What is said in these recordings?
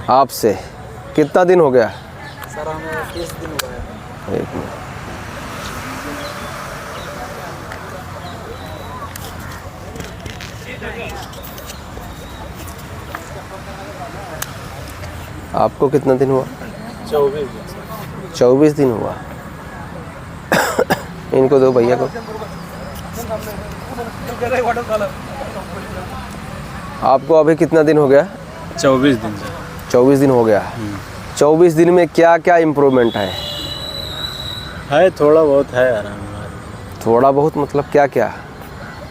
आपसे कितना दिन हो गया? सर हमें 30 दिन हुआ है। एक मिनट। आपको कितना दिन हुआ? 24 दिन सर। 24 दिन हुआ। इनको दो भैया को। आपको अभी कितना दिन हो गया? 24 दिन सर। 24 दिन हो गया। 24 दिन में क्या क्या इम्प्रूवमेंट है? थोड़ा बहुत है आराम। थोड़ा बहुत मतलब क्या क्या?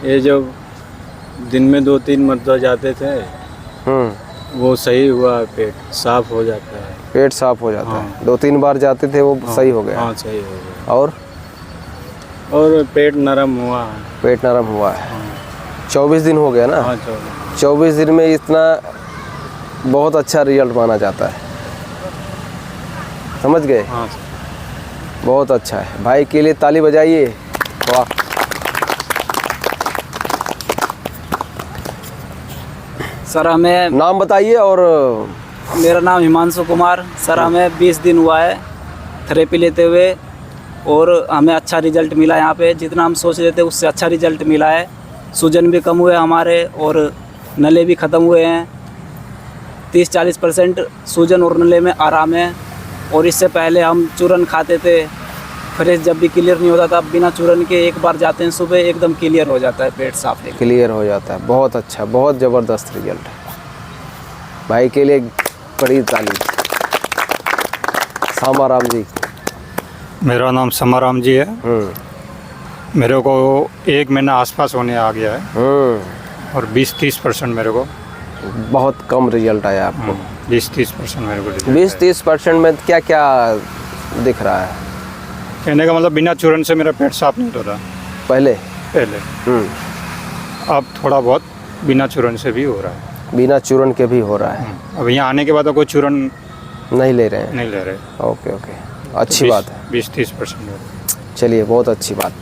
ये जो दिन में 2-3 मरतबा जाते थे वो सही हुआ, पेट साफ हो जाता है। पेट साफ हो जाता हाँ। है। 2-3 बार जाते थे वो सही हो गया। हाँ सही हो गया। और पेट नरम हुआ है। पेट नरम हुआ है। 24 दिन हो गया ना? हाँ 24 दिन में इतना बहुत अच्छा रिजल्ट माना जाता है। समझ गए? हाँ बहुत अच्छा है। भाई के लिए ताली बजाइए। वाह। सर हमें नाम बताइए। और मेरा नाम हिमांशु कुमार। सर हमें 20 दिन हुआ है थेरेपी लेते हुए और हमें अच्छा रिजल्ट मिला। यहाँ पे जितना हम सोच रहे थे उससे अच्छा रिजल्ट मिला है। सूजन भी कम हुए हमारे और नले भी ख़त्म हुए हैं। 30-40% सूजन और नले में आराम है। और इससे पहले हम चूरन खाते थे, फ्रेश जब भी क्लियर नहीं होता था, बिना चूरन के एक बार जाते हैं सुबह एकदम क्लियर हो जाता है, पेट साफ है। क्लियर हो जाता है। बहुत अच्छा, बहुत ज़बरदस्त रिजल्ट है। भाई के लिए बड़ी ताली। सामाराम जी। मेरा नाम समाराम जी है। मेरे को 1 महीना आसपास होने आ गया है और 20-30% मेरे को बहुत कम रिजल्ट आया आपको। 20-30% मेरे को 20-30% में क्या क्या दिख रहा है? कहने का मतलब बिना चूरन से मेरा पेट साफ नहीं होता पहले। अब थोड़ा बहुत बिना चूरन से भी हो रहा है। बिना चूरन के भी हो रहा है। अब यहाँ आने के बाद कोई चूरन नहीं ले रहे हैं? नहीं ले रहे। ओके ओके, अच्छी बात है। 20-30%। चलिए, बहुत अच्छी बात।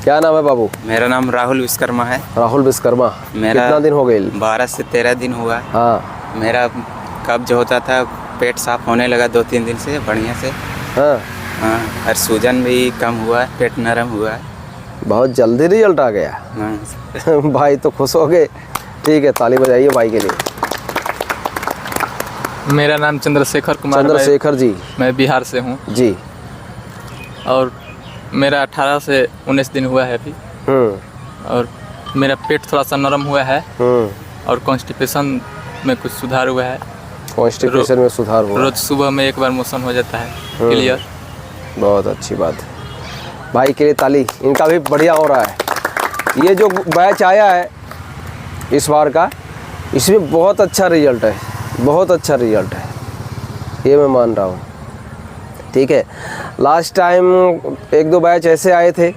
क्या नाम है बाबू? मेरा नाम राहुल विश्वकर्मा है। राहुल विश्वकर्मा। मेरा कितना दिन हो गए? 12 से 13 दिन हुआ। हाँ। मेरा कब्ज होता था, पेट साफ होने लगा 2-3 दिन से बढ़िया से। हाँ। हाँ, और सूजन भी कम हुआ है, पेट नरम हुआ है। बहुत जल्दी रिजल्ट आ गया। हाँ। भाई तो खुश हो गए। ठीक है, ताली बजाइए भाई के लिए। मेरा नाम चंद्रशेखर कुमार। चंद्रशेखर जी। मैं बिहार से हूँ जी। और मेरा 18 से 19 दिन हुआ है अभी। और मेरा पेट थोड़ा सा नरम हुआ है और कॉन्स्टिपेशन में कुछ सुधार हुआ है। कॉन्स्टिपेशन में सुधार हुआ। रोज सुबह में एक बार मोशन हो जाता है क्लियर। बहुत अच्छी बात है। भाई के लिए ताली। इनका भी बढ़िया हो रहा है। ये जो बैच आया है इस बार का, इसमें बहुत अच्छा रिजल्ट है। बहुत अच्छा रिजल्ट है, ये मैं मान रहा हूँ। ठीक है, लास्ट टाइम 1-2 बैच ऐसे आए थे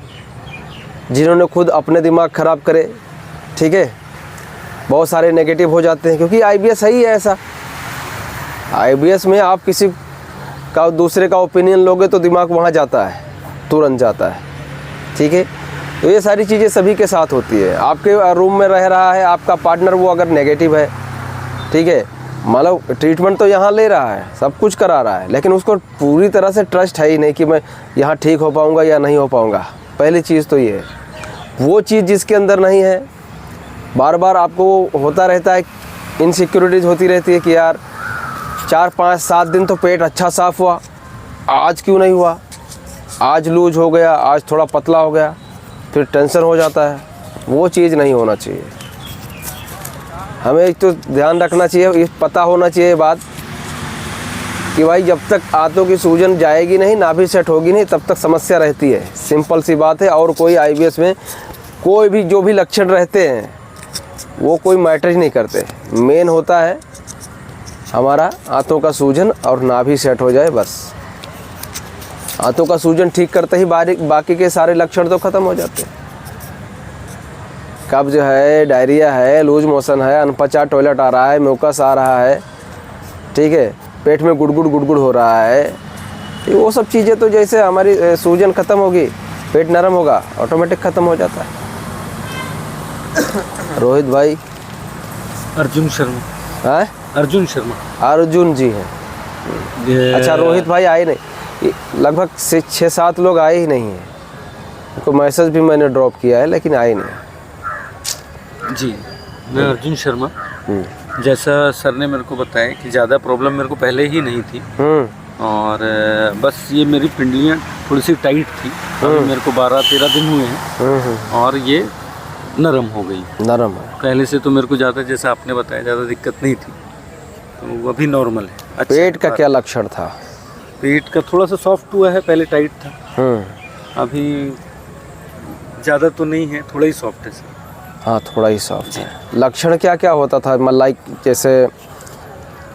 जिन्होंने खुद अपने दिमाग ख़राब करे। ठीक है, बहुत सारे नेगेटिव हो जाते हैं क्योंकि आईबीएस है ही ऐसा। आईबीएस में आप किसी का दूसरे का ओपिनियन लोगे तो दिमाग वहाँ जाता है, तुरंत जाता है। ठीक है, तो ये सारी चीज़ें सभी के साथ होती है। आपके रूम में रह रहा है आपका पार्टनर, वो अगर नेगेटिव है, ठीक है, मतलब ट्रीटमेंट तो यहाँ ले रहा है, सब कुछ करा रहा है, लेकिन उसको पूरी तरह से ट्रस्ट है ही नहीं कि मैं यहाँ ठीक हो पाऊँगा या नहीं हो पाऊँगा। पहली चीज़ तो ये है। वो चीज़ जिसके अंदर नहीं है, बार बार आपको होता रहता है, इनसिक्योरिटीज़ होती रहती है कि यार 4-5-7 दिन तो पेट अच्छा साफ़ हुआ, आज क्यों नहीं हुआ, आज लूज हो गया, आज थोड़ा पतला हो गया, फिर टेंशन हो जाता है। वो चीज़ नहीं होना चाहिए। हमें एक तो ध्यान रखना चाहिए, ये पता होना चाहिए बात कि भाई जब तक आंतों की सूजन जाएगी नहीं, नाभि सेट होगी नहीं, तब तक समस्या रहती है। सिंपल सी बात है। और कोई आईबीएस में कोई भी जो भी लक्षण रहते हैं वो कोई मैटर ही नहीं करते। मेन होता है हमारा आंतों का सूजन और नाभि सेट हो जाए, बस। आंतों का सूजन ठीक करते ही बाकी के सारे लक्षण तो ख़त्म हो जाते हैं। कब्ज है, डायरिया है, लूज मोशन है, अनपचा टॉयलेट आ रहा है, म्यूकस आ रहा है, ठीक है, पेट में गुड़गुड़ हो रहा है, वो सब चीज़ें तो जैसे हमारी सूजन ख़त्म होगी, पेट नरम होगा, ऑटोमेटिक ख़त्म हो जाता है। रोहित भाई, अर्जुन शर्मा। हैं? अर्जुन शर्मा। अर्जुन जी हैं। ये अच्छा, रोहित भाई आए नहीं, लगभग 6-7 लोग आए ही नहीं हैं। उनको मैसेज भी मैंने ड्रॉप किया है लेकिन आए नहीं। जी, मैं अर्जुन शर्मा। जैसा सर ने मेरे को बताया कि ज़्यादा प्रॉब्लम मेरे को पहले ही नहीं थी, और बस ये मेरी पिंडलियाँ थोड़ी सी टाइट थी। अभी मेरे को 12-13 दिन हुए हैं और ये नरम हो गई। नरम है। पहले से तो मेरे को ज़्यादा, जैसा आपने बताया, ज़्यादा दिक्कत नहीं थी, तो अभी नॉर्मल है। अच्छा, पेट का क्या लक्षण था? पेट का थोड़ा सा सॉफ्ट हुआ है, पहले टाइट था, अभी ज़्यादा तो नहीं है, थोड़ा ही सॉफ्ट है सर। हाँ, थोड़ा ही सॉफ्ट है। लक्षण क्या क्या होता था, लाइक जैसे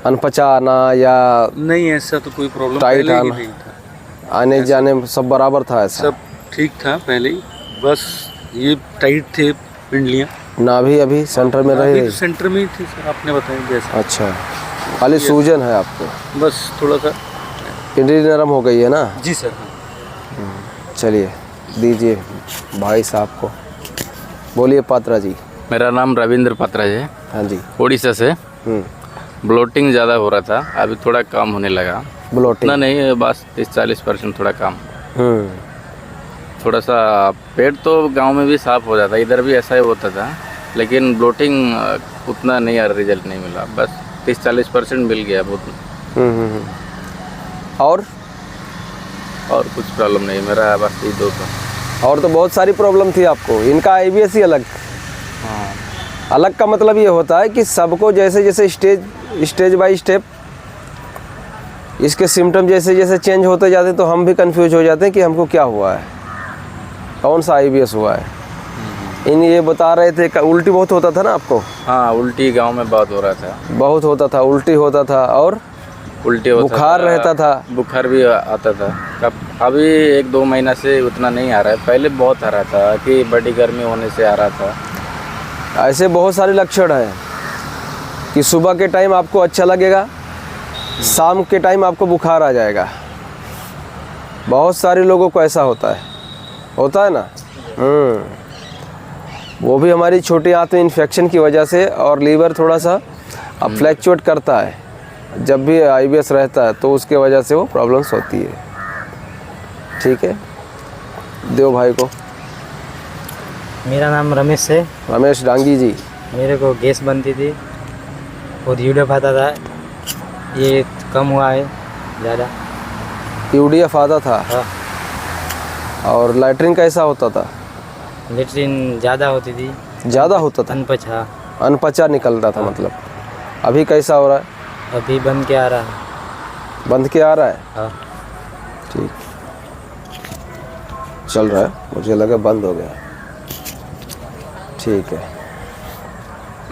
अनपचा आना या नहीं, ऐसा तो कोई प्रॉब्लम टाइट पहले ही आना, नहीं था। आने जाने में सब बराबर था ऐसा? सब ठीक था पहले ही, बस ये टाइट थे पिंडलियाँ। नाभि अभी सेंटर में अभी रही? तो सेंटर में ही थी सर, आपने बताया जैसा। अच्छा, खाली सूजन है आपको? बस थोड़ा सा पिंडली नरम हो गई है ना? जी सर। चलिए दीजिए भाई साहब को। बोलिए पात्रा जी। मेरा नाम रविंद्र पात्रा है। हाँ जी। उड़ीसा से। ब्लोटिंग ज़्यादा हो रहा था, अभी थोड़ा कम होने लगा। ब्लोटिंग ना नहीं, बस 30-40% थोड़ा कम। थोड़ा सा पेट तो गांव में भी साफ़ हो जाता, इधर भी ऐसा ही होता था, लेकिन ब्लोटिंग उतना नहीं यार, रिजल्ट नहीं मिला। बस 30-40% मिल गया बहुत। और कुछ प्रॉब्लम नहीं मेरा, बस ये 2 था। और तो बहुत सारी प्रॉब्लम थी आपको। इनका IBS ही अलग। हाँ, अलग का मतलब ये होता है कि सबको जैसे जैसे स्टेज बाय स्टेप इसके सिम्टम जैसे जैसे चेंज होते जाते हैं, तो हम भी कंफ्यूज हो जाते हैं कि हमको क्या हुआ है, कौन सा IBS हुआ है। इन ये बता रहे थे उल्टी बहुत होता था ना आपको? हाँ, उल्टी गांव में बहुत हो रहा था। बहुत होता था, उल्टी होता था और उल्टी होता बुखार रहता था। बुखार भी आता था। अभी 1-2 महीना से उतना नहीं आ रहा है, पहले बहुत आ रहा था कि बड़ी गर्मी होने से आ रहा था। ऐसे बहुत सारे लक्षण हैं कि सुबह के टाइम आपको अच्छा लगेगा, शाम के टाइम आपको बुखार आ जाएगा। बहुत सारे लोगों को ऐसा होता है ना। वो भी हमारी छोटी आंत में इन्फेक्शन की वजह से, और लीवर थोड़ा सा अब फ्लैक्चुएट करता है जब भी IBS रहता है, तो उसके वजह से वो प्रॉब्लम्स होती है। ठीक है, देव भाई को। मेरा नाम रमेश है। रमेश डांगी जी। मेरे को गैस बनती थी और यूडीएफ आता था, ये कम हुआ है ज़्यादा। UDF आता था? हाँ। और लैट्रिन कैसा होता था? लेट्रिन ज़्यादा होती थी। ज़्यादा होता था? अनपचा। अनपचा निकलता था। मतलब अभी कैसा हो रहा है? अभी बन के आ रहा है। बंद के आ रहा है? हाँ। ठीक, चल रहा है, मुझे लगा बंद हो गया। ठीक है,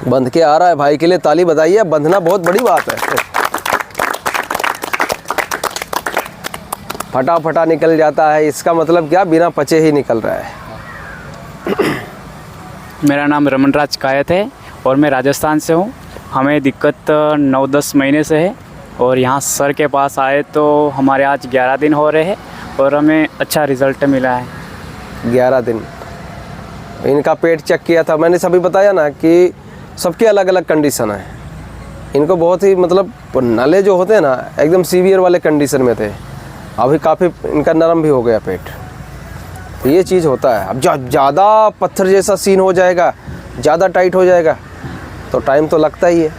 बंद के आ रहा है। भाई के लिए ताली बजाइए। बंधना बहुत बड़ी बात है। फटाफटा निकल जाता है, इसका मतलब क्या, बिना पचे ही निकल रहा है। मेरा नाम रमनराज कायत है और मैं राजस्थान से हूँ। हमें दिक्कत 9-10 महीने से है और यहाँ सर के पास आए तो हमारे आज 11 दिन हो रहे हैं और हमें अच्छा रिज़ल्ट मिला है। 11 दिन। इनका पेट चेक किया था मैंने, सभी बताया ना कि सबके अलग अलग कंडीशन है। इनको बहुत ही मतलब नले जो होते हैं ना, एकदम सीवियर वाले कंडीशन में थे। अभी काफ़ी इनका नरम भी हो गया पेट। तो ये चीज़ होता है। अब ज़्यादा पत्थर जैसा सीन हो जाएगा, ज़्यादा टाइट हो जाएगा, तो टाइम तो लगता ही है।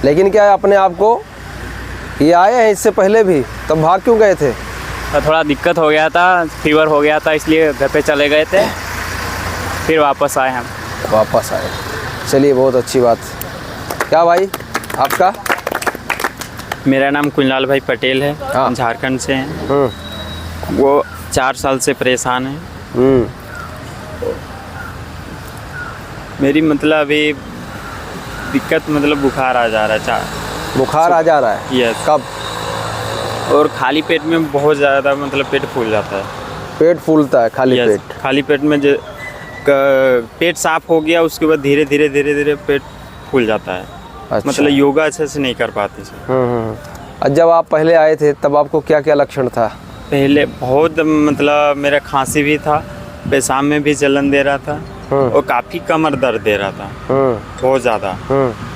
लेकिन क्या है, अपने आप को ये आए हैं इससे पहले भी, तब भाग क्यों गए थे? तो थोड़ा दिक्कत हो गया था, फीवर हो गया था, इसलिए घर पे चले गए थे, फिर वापस आए हम। वापस आए, चलिए बहुत अच्छी बात। क्या भाई आपका? मेरा नाम कुंजलाल भाई पटेल है। हाँ। झारखंड से हैं। वो 4 साल से परेशान है। मेरी मतलब अभी दिक्कत मतलब बुखार आ जा रहा है। बुखार आ जा रहा है? यस। कब? और खाली पेट में बहुत ज़्यादा मतलब पेट फूल जाता है। पेट फूलता है खाली यस। पेट? खाली पेट में पेट साफ हो गया, उसके बाद धीरे धीरे पेट फूल जाता है। अच्छा। मतलब योगा अच्छे से नहीं कर पाते सर। और जब आप पहले आए थे तब आपको क्या क्या लक्षण था? पहले बहुत मतलब मेरा खांसी भी था, पेशाब में भी जलन दे रहा था और काफ़ी कमर दर्द दे रहा था बहुत ज़्यादा।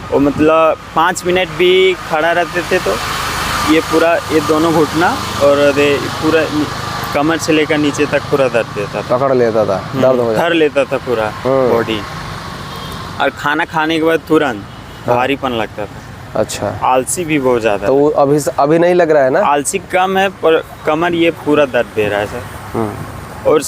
और मतलब 5 मिनट भी खड़ा रहते थे तो ये पूरा ये दोनों घुटना और पूरा कमर से लेकर नीचे तक पूरा दर्द देता था, पकड़ लेता था, दर्द हो धर लेता था पूरा बॉडी। और खाना खाने के बाद तुरंत भारीपन लगता था। अच्छा, आलसी भी बहुत ज़्यादा। तो अभी नहीं लग रहा है ना? आलसी कम है पर कमर ये पूरा दर्द दे रहा है सर। और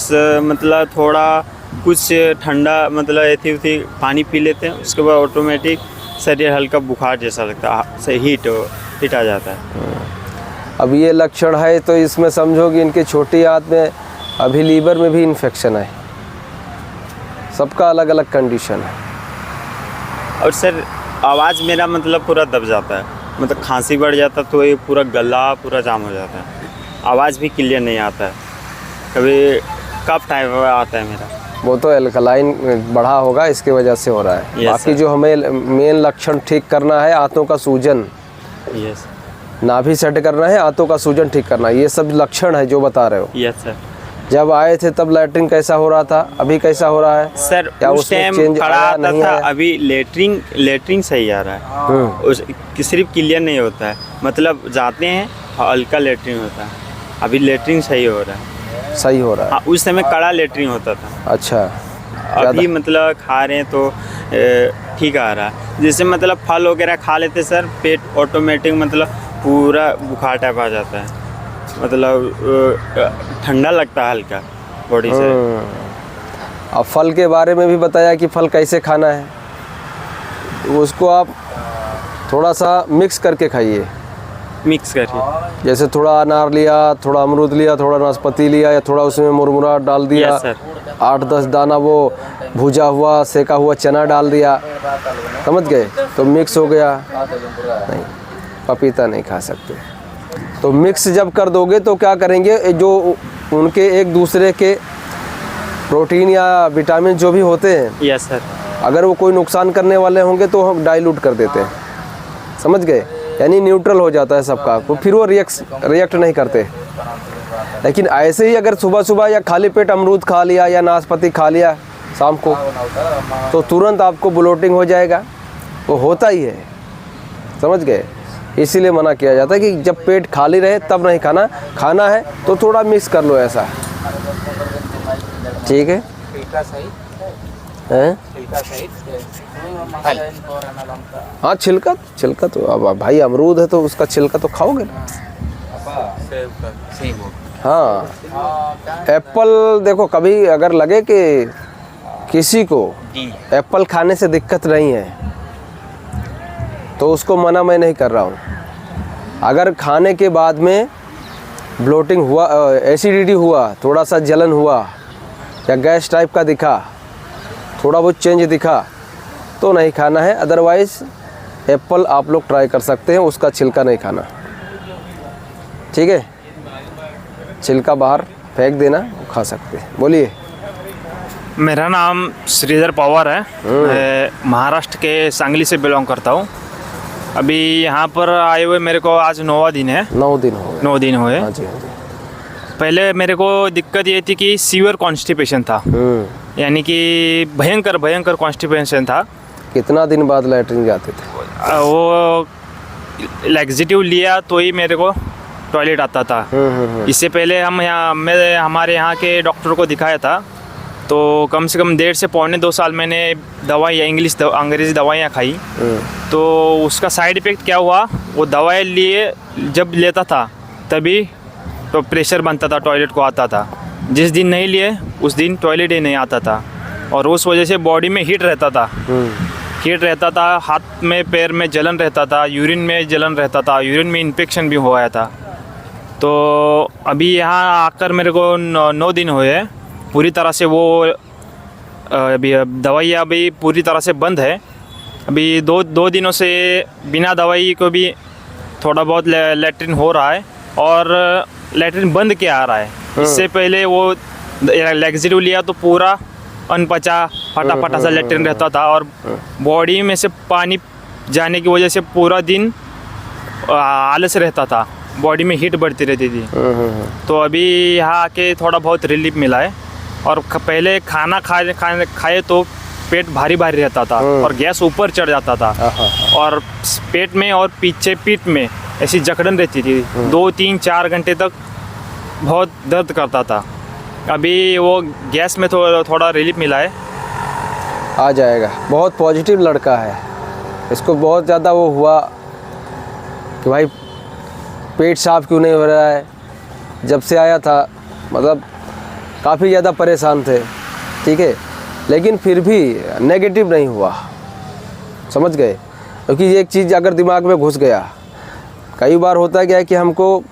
मतलब थोड़ा कुछ ठंडा मतलब ऐसी पानी पी लेते हैं, उसके बाद ऑटोमेटिक शरीर हल्का बुखार जैसा लगता है, से हीट आ जाता है। अब ये लक्षण है तो इसमें समझो कि इनके छोटी हाथ में अभी लीवर में भी इन्फेक्शन है। सबका अलग अलग कंडीशन है। और सर आवाज़ मेरा मतलब पूरा दब जाता है, मतलब खांसी बढ़ जाता तो ये पूरा गला पूरा जाम हो जाता है, आवाज़ भी क्लियर नहीं आता है, कभी कफ टाइप आता है मेरा। वो तो एल्कलाइन बढ़ा होगा, इसकी वजह से हो रहा है। बाकी जो हमें मेन लक्षण ठीक करना है, आंतों का सूजन, यस, नाभि सेट करना है, आंतों का सूजन ठीक करना है, ये सब लक्षण है जो बता रहे हो। Yes sir. जब आए थे तब लैट्रिन कैसा हो रहा था, अभी कैसा हो रहा है सर? क्या उस टाइम खड़ा आता था, अभी लेटरिन सही आ रहा है। उस सिर्फ क्लियर नहीं होता है, मतलब जाते हैं हल्का लेटरिन होता है, अभी लेटरिन सही हो रहा है। सही हो रहा है। हाँ, उस समय कड़ा लेटरिन होता था। अच्छा, अभी मतलब खा रहे हैं तो ठीक आ रहा है। जैसे मतलब फल वगैरह खा लेते सर, पेट ऑटोमेटिक मतलब पूरा बुखार टाइप आ जाता है, मतलब ठंडा लगता है हल्का बॉडी से। अब फल के बारे में भी बताया कि फल कैसे खाना है, उसको आप थोड़ा सा मिक्स करके खाइए। मिक्स करिए, जैसे थोड़ा अनार लिया, थोड़ा अमरूद लिया, थोड़ा नाशपाती लिया, या थोड़ा उसमें मुरमुरा डाल दिया, 8-10 दाना वो भुजा हुआ सेका हुआ चना डाल दिया, समझ गए, तो मिक्स हो गया। नहीं, पपीता नहीं खा सकते। तो मिक्स जब कर दोगे तो क्या करेंगे, जो उनके एक दूसरे के प्रोटीन या विटामिन जो भी होते हैं, यस सर, अगर वो कोई नुकसान करने वाले होंगे तो हम डाइल्यूट कर देते हैं, समझ गए, यानी न्यूट्रल हो जाता है सबका, तो फिर वो रिएक्ट नहीं करते। लेकिन ऐसे ही अगर सुबह सुबह या खाली पेट अमरूद खा लिया या नाशपाती खा लिया शाम को, तो तुरंत आपको ब्लोटिंग हो जाएगा, वो होता ही है, समझ गए। इसीलिए मना किया जाता है कि जब पेट खाली रहे तब नहीं खाना, खाना है तो थोड़ा मिक्स कर लो, ऐसा ठीक है। हाँ, छिलका तो अब भाई अमरूद है तो उसका छिलका तो खाओगे ना। हाँ, एप्पल देखो, कभी अगर लगे कि किसी को एप्पल खाने से दिक्कत नहीं है तो उसको मना मैं नहीं कर रहा हूँ। अगर खाने के बाद में ब्लोटिंग हुआ, एसिडिटी हुआ, थोड़ा सा जलन हुआ या गैस टाइप का दिखा, थोड़ा बहुत चेंज दिखा तो नहीं खाना है। अदरवाइज़ एप्पल आप लोग ट्राई कर सकते हैं, उसका छिलका नहीं खाना, ठीक है। छिलका बाहर फेंक देना, खा सकते हैं। बोलिए। मेरा नाम श्रीधर पवार है, मैं महाराष्ट्र के सांगली से बिलोंग करता हूँ। अभी यहाँ पर आए हुए मेरे को आज 9वां दिन है। 9 दिन हुए। हाँ जी। पहले मेरे को दिक्कत ये थी कि सीवियर कॉन्स्टिपेशन था, यानी कि भयंकर कॉन्स्टिपेशन था। कितना दिन बाद लैट्रिन जाते थे? वो लैक्सेटिव लिया तो ही मेरे को टॉयलेट आता था। इससे पहले मैं हमारे यहाँ के डॉक्टर को दिखाया था, तो कम से कम 1.5 से पौने 2 साल मैंने अंग्रेज़ी दवाइयाँ खाई। तो उसका साइड इफ़ेक्ट क्या हुआ, वो दवाई लिए जब लेता था तभी तो प्रेशर बनता था, टॉयलेट को आता था। जिस दिन नहीं लिए उस दिन टॉयलेट ही नहीं आता था, और उस वजह से बॉडी में हीट रहता था, हाथ में पैर में जलन रहता था, यूरिन में जलन रहता था, यूरिन में इन्फेक्शन भी हो गया था। तो अभी यहाँ आकर मेरे को 9 दिन हुए हैं, पूरी तरह से वो अभी दवाइयाँ अभी पूरी तरह से बंद है। अभी दो दिनों से बिना दवाई को भी थोड़ा बहुत लैट्रिन हो रहा है, और लैट्रिन बंद क्या आ रहा है। इससे पहले वो लैक्सेटिव लिया तो पूरा अनपचा फटा सा लैट्रिन रहता था, और बॉडी में से पानी जाने की वजह से पूरा दिन आलस रहता था, बॉडी में हीट बढ़ती रहती थी। तो अभी यहाँ आके थोड़ा बहुत रिलीफ मिला है, और पहले खाना खाए तो पेट भारी भारी रहता था और गैस ऊपर चढ़ जाता था और पेट में और पीछे पीठ में ऐसी जकड़न रहती थी 2-3-4 घंटे तक बहुत दर्द करता था। अभी वो गैस में थोड़ा रिलीफ मिला है। आ जाएगा। बहुत पॉजिटिव लड़का है। इसको बहुत ज़्यादा वो हुआ कि भाई पेट साफ क्यों नहीं हो रहा है। जब से आया था मतलब काफ़ी ज़्यादा परेशान थे, ठीक है, लेकिन फिर भी नेगेटिव नहीं हुआ, समझ गए। क्योंकि ये एक चीज़ अगर दिमाग में घुस गया, कई बार होता है क्या है कि हमको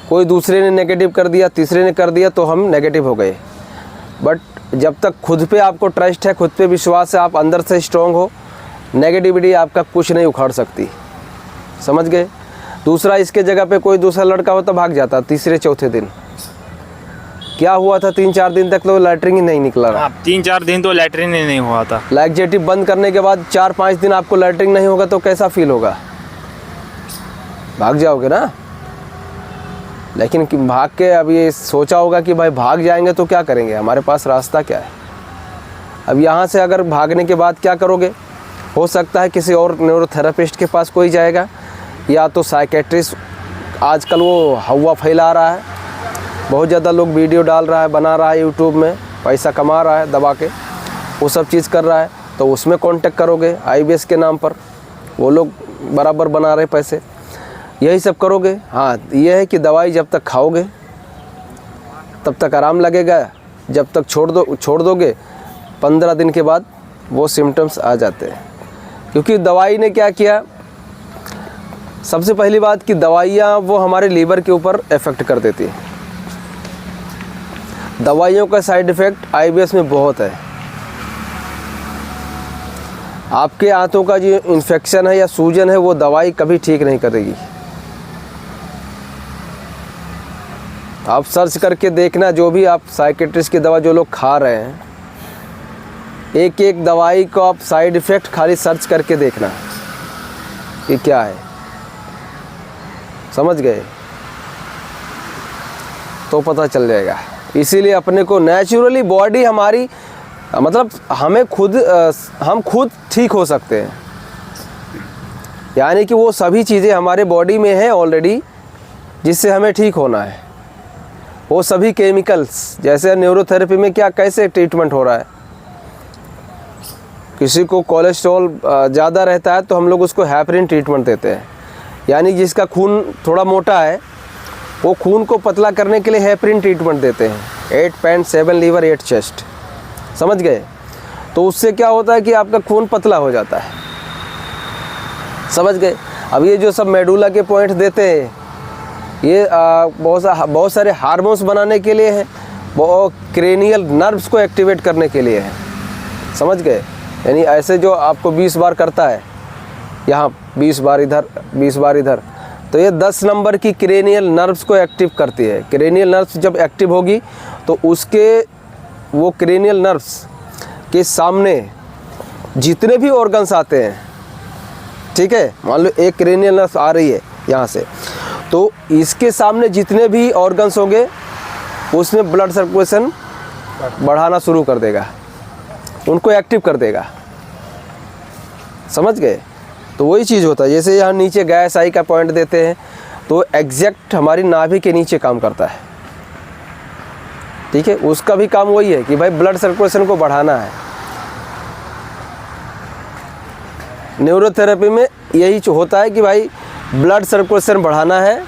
कोई दूसरे ने नेगेटिव कर दिया, तीसरे ने कर दिया तो हम नेगेटिव हो गए। बट जब तक खुद पे आपको ट्रस्ट है, खुद पे विश्वास है, आप अंदर से स्ट्रॉन्ग हो, नेगेटिविटी आपका कुछ नहीं उखाड़ सकती, समझ गए। दूसरा, इसके जगह पे कोई दूसरा लड़का होता भाग जाता तीसरे चौथे दिन। क्या हुआ था 3-4 दिन तक तो लैट्रिन ही नहीं निकला रहा। 3-4 दिन तो लैट्रिन ही नहीं हुआ था। लैक्जेटिव बंद करने के बाद 4-5 दिन आपको लैट्रिन नहीं होगा तो कैसा फील होगा, भाग जाओगे ना। लेकिन भाग के अब ये सोचा होगा कि भाई भाग जाएंगे तो क्या करेंगे, हमारे पास रास्ता क्या है। अब यहाँ से अगर भागने के बाद क्या करोगे, हो सकता है किसी और न्यूरोथेरेपिस्ट के पास कोई जाएगा, या तो साइकेट्रिस्ट। आजकल वो हवा फैला रहा है, बहुत ज़्यादा लोग वीडियो डाल रहा है, बना रहा है यूट्यूब में, पैसा कमा रहा है दबा के, वो सब चीज़ कर रहा है। तो उसमें कांटेक्ट करोगे IBS के नाम पर, वो लोग बराबर बना रहे पैसे, यही सब करोगे। हाँ, ये है कि दवाई जब तक खाओगे तब तक आराम लगेगा, जब तक छोड़ दोगे 15 दिन के बाद वो सिम्टम्स आ जाते हैं। क्योंकि दवाई ने क्या किया, सबसे पहली बात कि दवाइयाँ वो हमारे लीवर के ऊपर इफ़ेक्ट कर देती हैं। दवाइयों का साइड इफ़ेक्ट IBS में बहुत है। आपके आंतों का जो इन्फेक्शन है या सूजन है वो दवाई कभी ठीक नहीं करेगी। आप सर्च करके देखना, जो भी आप साइकेट्रिस्ट की दवा जो लोग खा रहे हैं, एक एक दवाई को आप साइड इफ़ेक्ट खाली सर्च करके देखना कि क्या है, समझ गए, तो पता चल जाएगा। इसीलिए अपने को नेचुरली बॉडी हमारी, मतलब हम खुद ठीक हो सकते हैं। यानी कि वो सभी चीज़ें हमारे बॉडी में हैं ऑलरेडी, जिससे हमें ठीक होना है। वो सभी केमिकल्स, जैसे न्यूरोथेरेपी में क्या कैसे ट्रीटमेंट हो रहा है, किसी को कोलेस्ट्रॉल ज़्यादा रहता है तो हम लोग उसको हेपरिन ट्रीटमेंट देते हैं। यानी जिसका खून थोड़ा मोटा है, वो खून को पतला करने के लिए हेपरिन ट्रीटमेंट देते हैं। 8 पैंट 7 लीवर 8 चेस्ट, समझ गए। तो उससे क्या होता है कि आपका खून पतला हो जाता है, समझ गए। अब ये जो सब मेडुला के पॉइंट देते हैं, ये बहुत सारे हार्मोन्स बनाने के लिए हैं, वो क्रेनियल नर्व्स को एक्टिवेट करने के लिए है, समझ गए। यानी ऐसे जो आपको 20 बार करता है, यहाँ 20 बार इधर 20 बार इधर, तो ये 10 नंबर की क्रेनियल नर्व्स को एक्टिव करती है। क्रेनियल नर्व्स जब एक्टिव होगी तो वो क्रेनियल नर्व्स के सामने जितने भी ऑर्गन्स आते हैं, ठीक है, मान लो एक क्रेनियल नर्व्स आ रही है यहाँ से, तो इसके सामने जितने भी ऑर्गन्स होंगे उसमें ब्लड सर्कुलेशन बढ़ाना शुरू कर देगा, उनको एक्टिव कर देगा, समझ गए। तो वही चीज़ होता है। जैसे यहाँ नीचे गैस आई का पॉइंट देते हैं, तो एग्जैक्ट हमारी नाभि के नीचे काम करता है, ठीक है। उसका भी काम वही है कि भाई ब्लड सर्कुलेशन को बढ़ाना है। न्यूरोथेरेपी में यही होता है कि भाई ब्लड सर्कुलेशन बढ़ाना है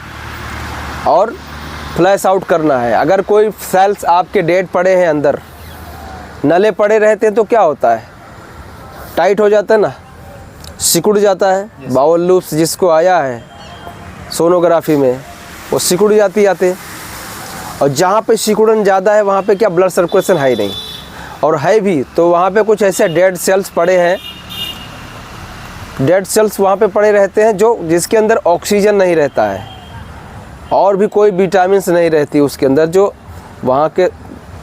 और फ्लैश आउट करना है। अगर कोई सेल्स आपके डेड पड़े हैं, अंदर नले पड़े रहते हैं, तो क्या होता है, टाइट हो जाता है ना, सिकुड़ जाता है। बाउल लूप्स जिसको आया है सोनोग्राफी में, वो सिकुड़ जाते। और जहाँ पे सिकुड़न ज़्यादा है वहाँ पे क्या ब्लड सर्कुलेशन है ही नहीं, और है भी तो वहाँ पे कुछ ऐसे डेड सेल्स पड़े हैं, डेड सेल्स वहाँ पे पड़े रहते हैं जिसके अंदर ऑक्सीजन नहीं रहता है और भी कोई विटामिन्स नहीं रहती उसके अंदर, जो वहाँ के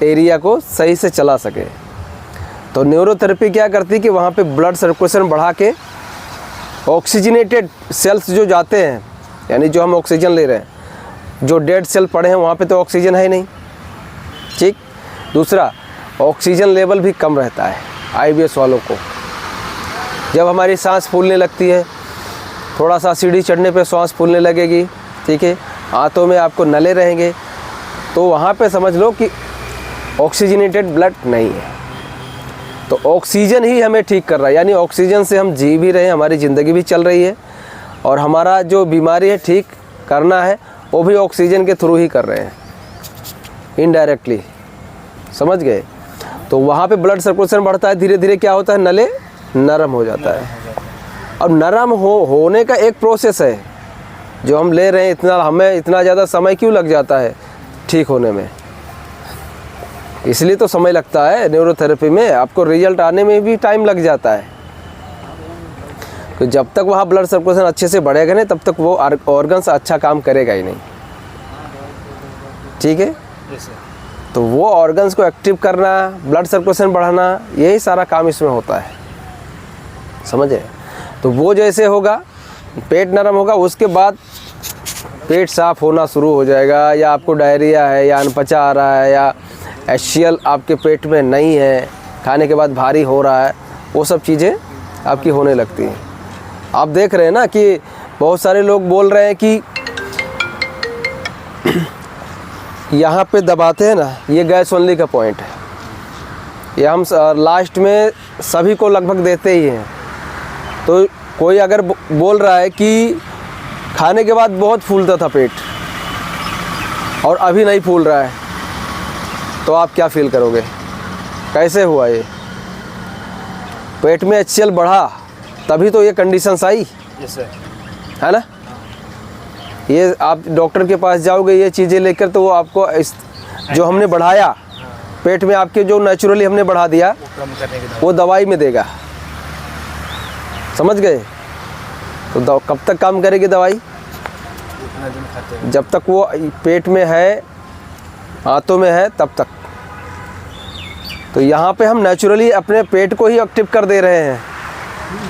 एरिया को सही से चला सके। तो न्यूरोथेरेपी क्या करती है कि वहाँ पे ब्लड सर्कुलेशन बढ़ा के ऑक्सीजनेटेड सेल्स जो जाते हैं, यानी जो हम ऑक्सीजन ले रहे हैं, जो डेड सेल पड़े हैं वहाँ पे तो ऑक्सीजन है ही नहीं, ठीक। दूसरा, ऑक्सीजन लेवल भी कम रहता है IBS वालों को। जब हमारी सांस फूलने लगती है, थोड़ा सा सीढ़ी चढ़ने पे सांस फूलने लगेगी, ठीक है, आंतों में आपको नले रहेंगे, तो वहाँ पे समझ लो कि ऑक्सीजनेटेड ब्लड नहीं है। तो ऑक्सीजन ही हमें ठीक कर रहा है, यानी ऑक्सीजन से हम जी भी रहे हैं, हमारी ज़िंदगी भी चल रही है, और हमारा जो बीमारी है ठीक करना है वो भी ऑक्सीजन के थ्रू ही कर रहे हैं, इनडायरेक्टली। समझ गए? तो वहाँ पे ब्लड सर्कुलेशन बढ़ता है, धीरे धीरे क्या होता है, नले नरम हो जाता है। अब नरम होने का एक प्रोसेस है जो हम ले रहे हैं, हमें इतना ज़्यादा समय क्यों लग जाता है ठीक होने में? इसलिए तो समय लगता है न्यूरोथेरेपी में, आपको रिजल्ट आने में भी टाइम लग जाता है। तो जब तक वहाँ ब्लड सर्कुलेशन अच्छे से बढ़ेगा नहीं, तब तक वो ऑर्गन्स अच्छा काम करेगा ही नहीं, ठीक है? तो वो ऑर्गन्स को एक्टिव करना, ब्लड सर्कुलेशन बढ़ाना, यही सारा काम इसमें होता है, समझे? तो वो जैसे होगा, पेट नरम होगा, उसके बाद पेट साफ होना शुरू हो जाएगा, या आपको डायरिया है, या अनपचा आ रहा है, या HCl आपके पेट में नहीं है, खाने के बाद भारी हो रहा है, वो सब चीज़ें आपकी होने लगती हैं। आप देख रहे हैं ना कि बहुत सारे लोग बोल रहे हैं कि यहाँ पे दबाते हैं ना, ये गैस ओनली का पॉइंट है, ये हम लास्ट में सभी को लगभग देते ही हैं। तो कोई अगर बोल रहा है कि खाने के बाद बहुत फूलता था पेट और अभी नहीं फूल रहा है, तो आप क्या फील करोगे? कैसे हुआ ये? पेट में HCl बढ़ा तभी तो ये कंडीशंस आई, है ना? ये आप डॉक्टर के पास जाओगे ये चीज़ें लेकर, तो वो आपको जो हमने बढ़ाया पेट में, आपके जो नेचुरली हमने बढ़ा दिया, वो दवाई में देगा। समझ गए? तो कब तक काम करेगी दवाई? जब तक वो पेट में है, आंतों में है, तब तक। तो यहाँ पे हम नेचुरली अपने पेट को ही एक्टिव कर दे रहे हैं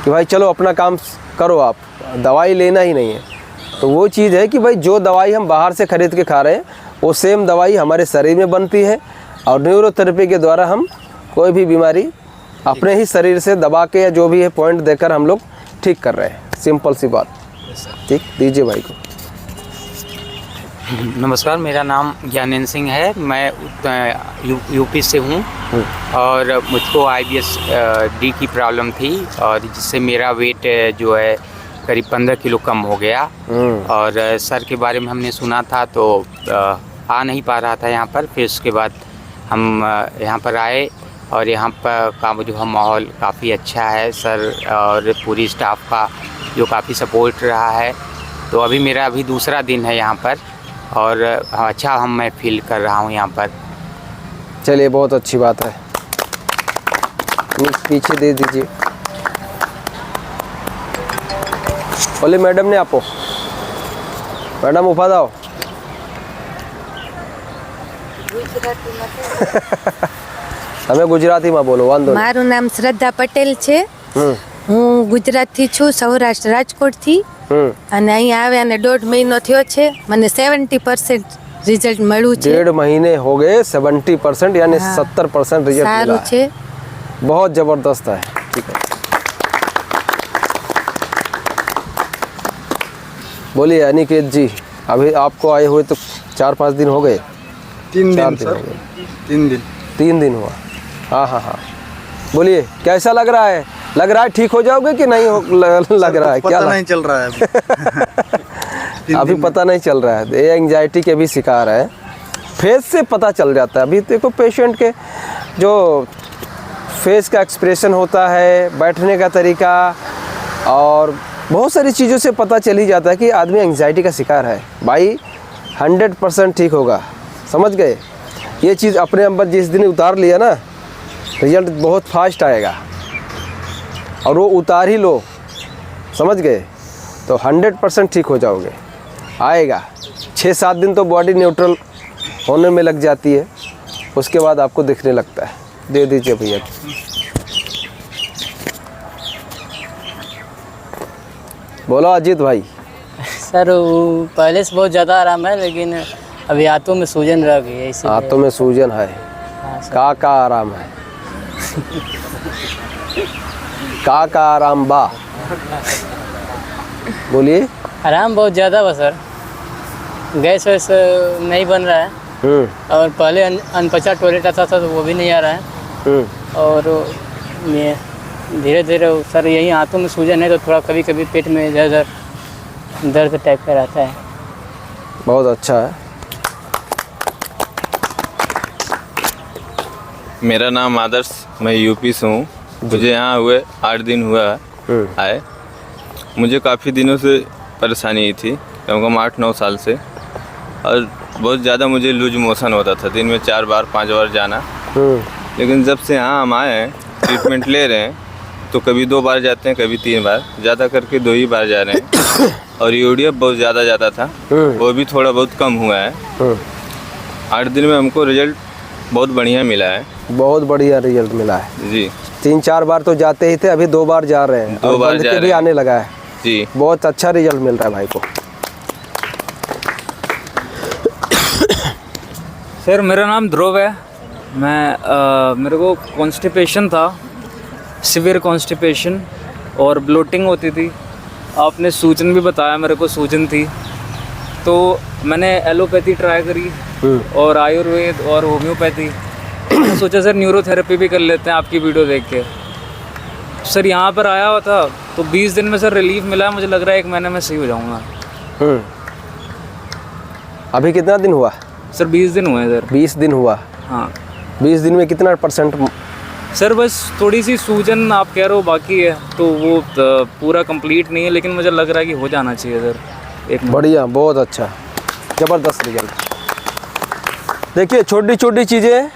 कि भाई चलो अपना काम करो, आप दवाई लेना ही नहीं है। तो वो चीज़ है कि भाई जो दवाई हम बाहर से ख़रीद के खा रहे हैं, वो सेम दवाई हमारे शरीर में बनती है, और न्यूरोथेरेपी के द्वारा हम कोई भी बीमारी अपने ही शरीर से दबा के या जो भी है पॉइंट देकर हम लोग ठीक कर रहे हैं। सिंपल सी बात, ठीक? दीजिए भाई को। नमस्कार, मेरा नाम ज्ञानेंद्र सिंह है, मैं यूपी से हूँ, और मुझको IBS D की प्रॉब्लम थी, और जिससे मेरा वेट जो है करीब 15 किलो कम हो गया। और सर के बारे में हमने सुना था, तो आ नहीं पा रहा था यहाँ पर। फिर उसके बाद हम यहाँ पर आए, और यहाँ पर का जो है माहौल काफ़ी अच्छा है सर, और पूरी स्टाफ का जो काफ़ी सपोर्ट रहा है। तो अभी मेरा दूसरा दिन है यहाँ पर, और अच्छा मैं फील कर रहा हूँ यहाँ पर। चलिए, बहुत अच्छी बात है। पीछे दे दीजिए। बोले मैडम ने आपको, मैडम उभा जाओ। તમે ગુજરાતીમાં બોલો, વાંધો નહીં। મારું નામ શ્રદ્ધા પટેલ છે, હું ગુજરાતથી છું, સૌરાષ્ટ્ર રાજકોટથી, અને અહીંયા આવ્યા અને 1.5 મહિનો થયો છે, મને 70% રિઝલ્ટ મળ્યું છે। 1.5 મહિને हो गए, 70% यानी 70% रिजल्ट मिला સારું છે, बहुत ज़बरदस्त है। ठीक है, बोलिए अनिकेत जी, अभी आपको आए हुए तो 4-5 दिन हो गए? 3 दिन सर, 3 दिन हुआ। हाँ हाँ हाँ, बोलिए कैसा लग रहा है? लग रहा है ठीक हो जाओगे कि नहीं लग रहा है? क्या नहीं चल रहा है अभी पता नहीं चल रहा है। ये एंजाइटी के भी शिकार है, फेस से पता चल जाता है। अभी देखो पेशेंट के जो फेस का एक्सप्रेशन होता है, बैठने का तरीका, और बहुत सारी चीज़ों से पता चल ही जाता है कि आदमी एंजाइटी का शिकार है। भाई 100% ठीक होगा, समझ गए? ये चीज़ अपने अंदर जिस दिन उतार लिया ना, रिजल्ट बहुत फास्ट आएगा, और वो उतार ही लो, समझ गए? तो 100% ठीक हो जाओगे, आएगा। 6-7 दिन तो बॉडी न्यूट्रल होने में लग जाती है, उसके बाद आपको दिखने लगता है। दे दीजिए भैया। बोलो अजीत भाई। सर पहले से बहुत ज़्यादा आराम है, लेकिन अभी हाथों में सूजन रह गई है। हाथों में सूजन है? का आराम है का आराम बा बोलिए। आराम बहुत ज़्यादा बा सर, गैस वैस नहीं बन रहा है और पहले अनपचा टॉयलेट आता था तो वो भी नहीं आ रहा है और धीरे धीरे सर यही हाथों में सूजन है तो थोड़ा कभी कभी पेट में इधर उधर दर्द टाइप का रहता है। बहुत अच्छा है। मेरा नाम आदर्श, मैं यूपी से हूँ। मुझे यहाँ हुए 8 दिन हुआ आए। मुझे काफ़ी दिनों से परेशानी थी, कम कम 8-9 साल से, और बहुत ज़्यादा मुझे लूज मोशन होता था, दिन में 4 बार 5 बार जाना। लेकिन जब से यहाँ हम आए हैं, ट्रीटमेंट ले रहे हैं, तो कभी 2 बार जाते हैं, कभी 3 बार, ज़्यादा करके 2 ही बार जा रहे हैं। और यूरिया बहुत ज़्यादा जाता था, वो भी थोड़ा बहुत कम हुआ है। 8 दिन में हमको रिजल्ट बहुत बढ़िया मिला है। बहुत बढ़िया रिजल्ट मिला है जी। 3-4 बार तो जाते ही थे, अभी 2 बार जा रहे हैं, 2 बार जा रहे भी आने लगा है जी। बहुत अच्छा रिजल्ट मिल रहा है भाई को। सर मेरा नाम ध्रुव है। मेरे को कॉन्स्टिपेशन था, सिवियर कॉन्स्टिपेशन, और ब्लोटिंग होती थी। आपने सूजन भी बताया, मेरे को सूजन थी, तो मैंने एलोपैथी ट्राई करी और आयुर्वेद और होम्योपैथी। मैंने सोचा सर न्यूरोथेरेपी भी कर लेते हैं आपकी वीडियो देख के। सर यहाँ पर आया हुआ था तो 20 दिन में सर रिलीफ मिला। मुझे लग रहा है 1 महीने में सही हो जाऊँगा। अभी कितना दिन हुआ सर? 20 दिन हुए सर। 20 दिन हुआ? हाँ। 20 दिन में कितना %? सर बस थोड़ी सी सूजन आप कह रहे हो बाकी है, तो वो पूरा कंप्लीट नहीं है, लेकिन मुझे लग रहा है कि हो जाना चाहिए सर। एक बढ़िया, बहुत अच्छा, ज़बरदस्त रिजल्ट। देखिए छोटी छोटी चीज़ें,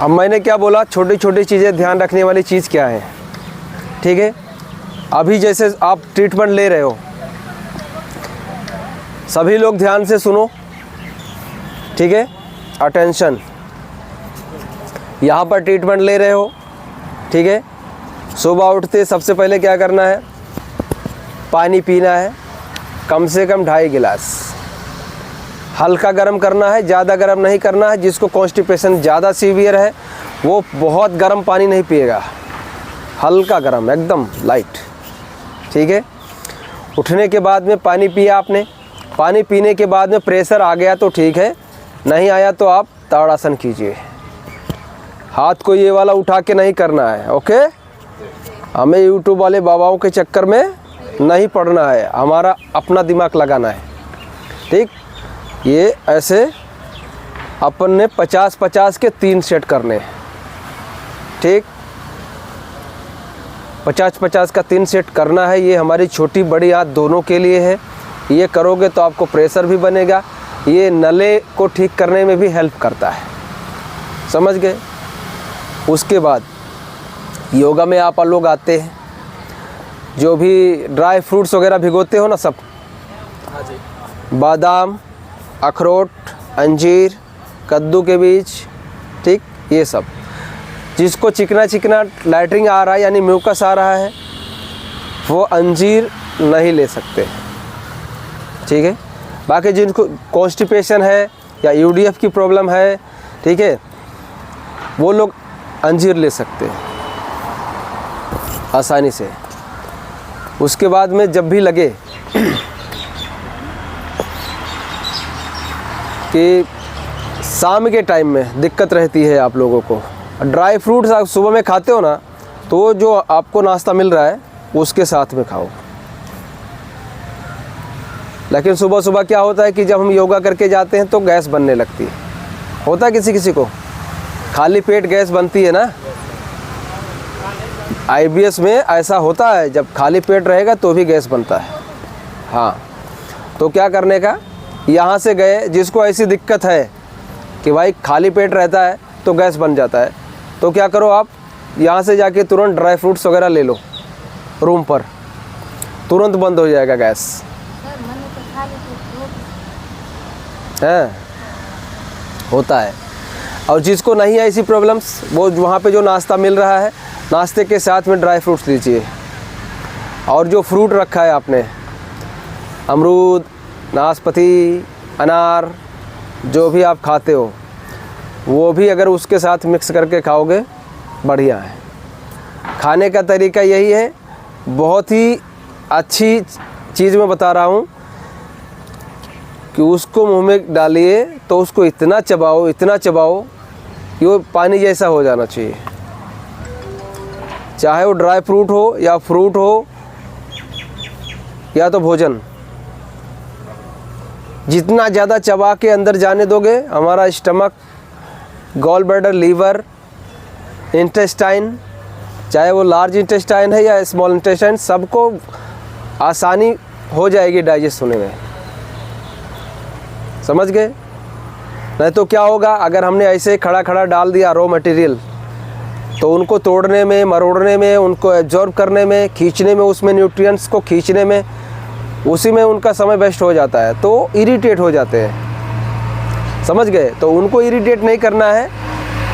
अब मैंने क्या बोला, छोटी छोटी चीज़ें ध्यान रखने वाली चीज़ क्या है, ठीक है। अभी जैसे आप ट्रीटमेंट ले रहे हो, सभी लोग ध्यान से सुनो, ठीक है, अटेंशन। यहाँ पर ट्रीटमेंट ले रहे हो, ठीक है। सुबह उठते सबसे पहले क्या करना है, पानी पीना है, कम से कम 2.5 गिलास। हल्का गर्म करना है, ज़्यादा गर्म नहीं करना है। जिसको कॉन्स्टिपेशन ज़्यादा सीवियर है वो बहुत गर्म पानी नहीं पिएगा, हल्का गर्म, एकदम लाइट, ठीक है। उठने के बाद में पानी पिया आपने, पानी पीने के बाद में प्रेशर आ गया तो ठीक है, नहीं आया तो आप ताड़ासन कीजिए। हाथ को ये वाला उठा के नहीं करना है, ओके। हमें यूट्यूब वाले बाबाओं के चक्कर में नहीं पड़ना है, हमारा अपना दिमाग लगाना है, ठीक। ये ऐसे अपन ने 50-50 के 3 सेट करने हैं, ठीक। 50-50 का 3 सेट करना है। ये हमारी छोटी बड़ी हाथ दोनों के लिए है। ये करोगे तो आपको प्रेशर भी बनेगा, ये नले को ठीक करने में भी हेल्प करता है, समझ गए। उसके बाद योगा में आप लोग आते हैं, जो भी ड्राई फ्रूट्स वगैरह भिगोते हो ना, सब बादाम, अखरोट, अंजीर, कद्दू के बीज, ठीक, ये सब। जिसको चिकना चिकना लैटरिंग आ रहा है यानी म्यूकस आ रहा है, वो अंजीर नहीं ले सकते, ठीक है। बाकी जिनको कॉन्स्टिपेशन है या यूडीएफ की प्रॉब्लम है, ठीक है, वो लोग अंजीर ले सकते हैं आसानी से। उसके बाद में जब भी लगे कि शाम के टाइम में दिक्कत रहती है आप लोगों को, ड्राई फ्रूट्स आप सुबह में खाते हो ना, तो जो आपको नाश्ता मिल रहा है उसके साथ में खाओ। लेकिन सुबह सुबह क्या होता है कि जब हम योगा करके जाते हैं तो गैस बनने लगती है, होता है किसी किसी को, खाली पेट गैस बनती है ना। आईबीएस में ऐसा होता है, जब खाली पेट रहेगा तो भी गैस बनता है। हाँ, तो क्या करने का, यहाँ से गए, जिसको ऐसी दिक्कत है कि भाई खाली पेट रहता है तो गैस बन जाता है, तो क्या करो आप यहाँ से जाके तुरंत ड्राई फ्रूट्स वगैरह ले लो, रूम पर तुरंत बंद हो जाएगा गैस। है, होता है। और जिसको नहीं है ऐसी प्रॉब्लम्स, वो वहाँ पे जो नाश्ता मिल रहा है, नाश्ते के साथ में ड्राई फ्रूट्स लीजिए। और जो फ्रूट रखा है आपने, अमरूद, नाशपाती, अनार, जो भी आप खाते हो, वो भी अगर उसके साथ मिक्स करके खाओगे बढ़िया है। खाने का तरीका यही है, बहुत ही अच्छी चीज़ मैं बता रहा हूँ कि उसको मुंह में डालिए तो उसको इतना चबाओ कि वो पानी जैसा हो जाना चाहिए। चाहे वो ड्राई फ्रूट हो या फ्रूट हो या तो भोजन, जितना ज़्यादा चबा के अंदर जाने दोगे, हमारा stomach, gall bladder, liver, intestine, चाहे वो लार्ज इंटेस्टाइन है या स्मॉल इंटेस्टाइन, सबको आसानी हो जाएगी डाइजेस्ट होने में। समझ गए? नहीं तो क्या होगा, अगर हमने ऐसे खड़ा खड़ा डाल दिया रॉ मटेरियल, तो उनको तोड़ने में, मरोड़ने में, उनको एब्जॉर्ब करने में, खींचने में, उसमें न्यूट्रिएंट्स को खींचने में, उसी में उनका समय वेस्ट हो जाता है, तो इरिटेट हो जाते हैं। समझ गए? तो उनको इरिटेट नहीं करना है,